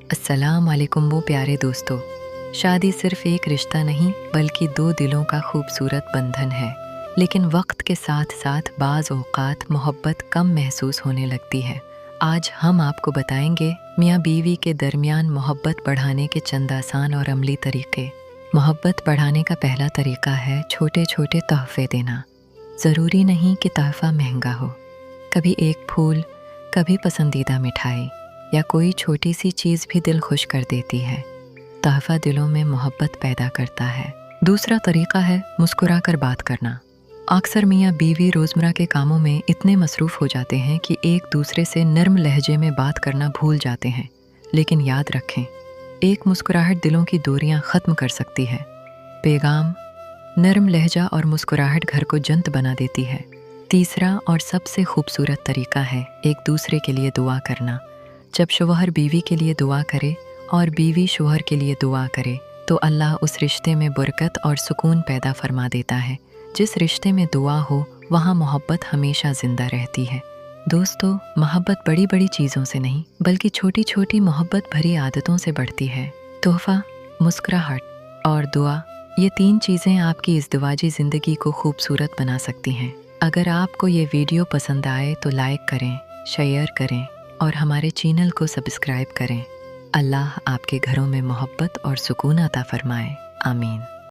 अस्सलाम वालेकुम वो प्यारे दोस्तों। शादी सिर्फ एक रिश्ता नहीं बल्कि दो दिलों का खूबसूरत बंधन है। लेकिन वक्त के साथ साथ बाज़ औक़ात मोहब्बत कम महसूस होने लगती है। आज हम आपको बताएंगे मियाँ बीवी के दरमियान मोहब्बत बढ़ाने के चंद आसान और अमली तरीक़े। मोहब्बत बढ़ाने का पहला तरीका है छोटे छोटे तोहफ़े देना। ज़रूरी नहीं कि तोहफ़ा महंगा हो। कभी एक फूल, कभी पसंदीदा मिठाई या कोई छोटी सी चीज़ भी दिल खुश कर देती है। तोहफ़ा दिलों में मोहब्बत पैदा करता है। दूसरा तरीका है मुस्कुरा कर बात करना। अक्सर मियाँ बीवी रोज़मर्रा के कामों में इतने मसरूफ़ हो जाते हैं कि एक दूसरे से नर्म लहजे में बात करना भूल जाते हैं। लेकिन याद रखें, एक मुस्कुराहट दिलों की दूरियां ख़त्म कर सकती है। पैगाम, नरम लहजा और मुस्कुराहट घर को जंत बना देती है। तीसरा और सबसे खूबसूरत तरीका है एक दूसरे के लिए दुआ करना। जब शौहर बीवी के लिए दुआ करे और बीवी शौहर के लिए दुआ करे तो अल्लाह उस रिश्ते में बरकत और सुकून पैदा फरमा देता है। जिस रिश्ते में दुआ हो वहाँ मोहब्बत हमेशा ज़िंदा रहती है। दोस्तों, मोहब्बत बड़ी बड़ी चीज़ों से नहीं बल्कि छोटी छोटी मोहब्बत भरी आदतों से बढ़ती है। तोहफ़ा, मुस्कुराहट और दुआ, ये तीन चीज़ें आपकी इज़्दिवाजी ज़िंदगी को खूबसूरत बना सकती हैं। अगर आपको ये वीडियो पसंद आए तो लाइक करें, शेयर करें और हमारे चैनल को सब्सक्राइब करें। अल्लाह आपके घरों में मोहब्बत और सुकून अता फरमाए। आमीन।